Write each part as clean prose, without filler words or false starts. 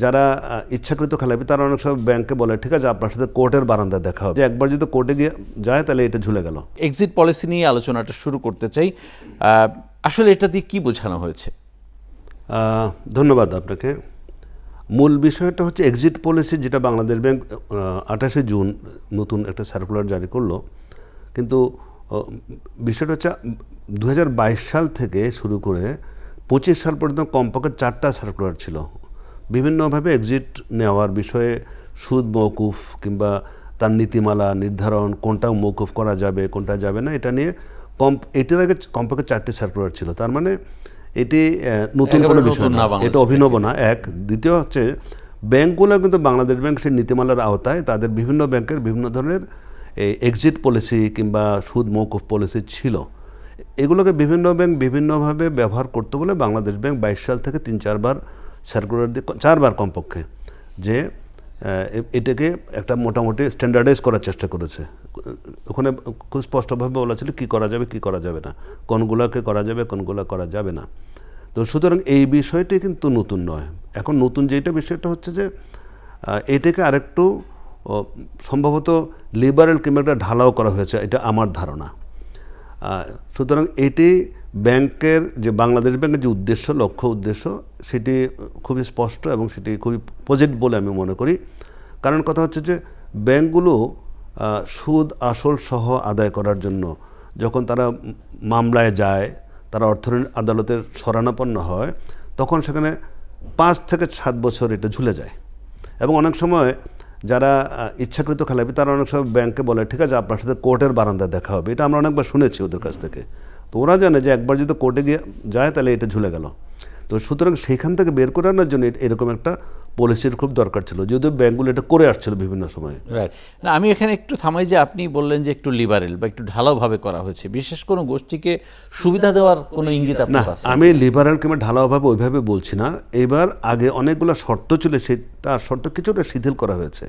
যারা ইচ্ছাকৃত খেলাপি তারা অনেক সময় ব্যাংকে বলে ঠিক আছে আপনার সাথে কোর্টের বারান্দায় দেখা হবে, যে একবার যদি কোর্টে গিয়ে যায় তাহলে এটা ঝুলে গেল। এক্সিট পলিসি নিয়ে আলোচনাটা শুরু করতে চাই। আসলে এটা দিয়ে কি বোঝানো হয়েছে? ধন্যবাদ আপনাকে। মূল বিষয়টা হচ্ছে এক্সিট পলিসি, যেটা বাংলাদেশ ব্যাংক 28শে জুন নতুন একটা সার্কুলার জারি করলো। কিন্তু বিষয়টা হচ্ছে 2022 সাল থেকে শুরু করে 25 সাল পর্যন্ত কমপক্ষে 4টা সার্কুলার ছিল বিভিন্নভাবে এক্সিট নেওয়ার বিষয়ে, সুদ মওকুফ কিংবা তার নীতিমালা নির্ধারণ, কোনটা মওকুফ করা যাবে কোনটা যাবে না, এটা নিয়ে এটির আগে কমপক্ষে 4টি সার্কুলার ছিল। তার মানে এটি নতুন কোনো বিষয় না, এটা অভিনব না। এক, দ্বিতীয় হচ্ছে ব্যাংকগুলো কিন্তু বাংলাদেশ ব্যাংক সেই নীতিমালার আওতায় তাদের বিভিন্ন ব্যাংকের বিভিন্ন ধরনের এক্সিট পলিসি কিংবা সুদ মওকুফ পলিসি ছিল। এগুলোকে বিভিন্ন ব্যাংক বিভিন্নভাবে ব্যবহার করতে বলে বাংলাদেশ ব্যাংক 22 সাল থেকে 3-4বার সার্কুলার দিয়ে, 4বার কমপক্ষে, যে এটাকে একটা মোটামুটি স্ট্যান্ডার্ডাইজ করার চেষ্টা করেছে। ওখানে খুব স্পষ্টভাবে বলা ছিল কী করা যাবে কী করা যাবে না, কোনগুলোকে করা যাবে কোনগুলো করা যাবে না। তো সুতরাং এই বিষয়টি কিন্তু নতুন নয়। এখন নতুন যেটা বিষয়টা হচ্ছে যে এটাকে আরেকটু সম্ভবত লিবারেল কিংবা একটা ঢালাও করা হয়েছে, এটা আমার ধারণা। সুতরাং এটি ব্যাংকের যে বাংলাদেশ ব্যাংকের যে উদ্দেশ্য, লক্ষ্য উদ্দেশ্য, সেটি খুবই স্পষ্ট এবং সেটি খুবই পজিটিভ বলে আমি মনে করি। কারণ কথা হচ্ছে যে ব্যাংকগুলো সুদ আসল সহ আদায় করার জন্য যখন তারা মামলায় যায়, তারা অর্থনৈতিক আদালতের শরণাপন্ন হয়, তখন সেখানে 5 থেকে 7 বছর এটা ঝুলে যায়। এবং অনেক সময় যারা ইচ্ছাকৃত খেলাপি তারা অনেক সময় ব্যাংকে বলে ঠিক আছে আপনার সাথে কোর্টের বারান্দায় দেখা হবে, এটা আমরা অনেকবার শুনেছি ওদের কাছ থেকে। তো ওরা জানে যে একবার যদি কোর্টে গিয়ে যায় তাহলে এটা ঝুলে গেল। তো সুতরাং সেইখান থেকে বের করে আনার জন্য এরকম একটা পলিসির খুব দরকার ছিল, যদিও ব্যাংকগুলো এটা করে আসছিল বিভিন্ন সময়ে। রাইট। না, আমি এখানে একটু থামাই যে আপনি বললেন যে একটু লিবারেল বা একটু ঢালাওভাবে করা হয়েছে, বিশেষ কোনো গোষ্ঠীকে সুবিধা দেওয়ার কোনো ইঙ্গিত আপনি পাচ্ছেন? আমি লিবারেল কিংবা ঢালাওভাবে ওইভাবে বলছি না। এবার আগে অনেকগুলো শর্ত ছিল, তার শর্ত কিছুটা শিথিল করা হয়েছে।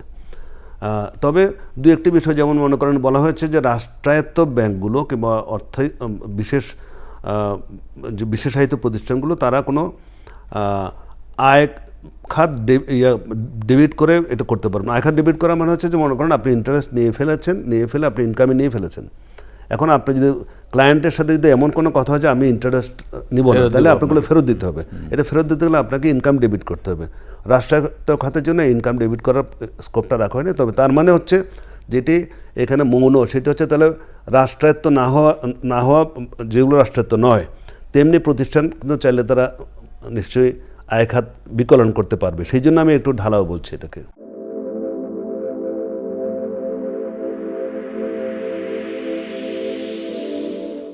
তবে দু একটি বিষয়, যেমন মনে করেন বলা হয়েছে যে রাষ্ট্রায়ত্ত ব্যাংকগুলো কিংবা যে বিশেষায়িত প্রতিষ্ঠানগুলো তারা কোনো আয় খাত ডেবিট করে এটা করতে পারবেন। আয় খাত ডেবিট করা মানে হচ্ছে যে মনে করেন আপনি ইন্টারেস্ট নিয়ে ফেলে আপনি ইনকামে নিয়ে ফেলেছেন। এখন আপনি যদি ক্লায়েন্টের সাথে যদি এমন কোনো কথা হয় যে আমি ইন্টারেস্ট নিব না, তাহলে আপনাগুলো ফেরত দিতে হবে। এটা ফেরত দিতে গেলে আপনাকে ইনকাম ডেবিট করতে হবে। রাষ্ট্রায়ত্ত খাতের জন্য ইনকাম ডেবিট করার স্কোপটা রাখা হয়নি। তবে তার মানে হচ্ছে যেটি এখানে মৌন, সেটি হচ্ছে তাহলে রাষ্ট্রায়ত্ত না হওয়া যেগুলো রাষ্ট্রায়ত্ত নয়, তেমনি প্রতিষ্ঠান কিন্তু চাইলে তারা নিশ্চয়ই আয় খাত বিকলন করতে পারবে। সেই জন্য আমি একটু ঢালাও বলছি এটাকে।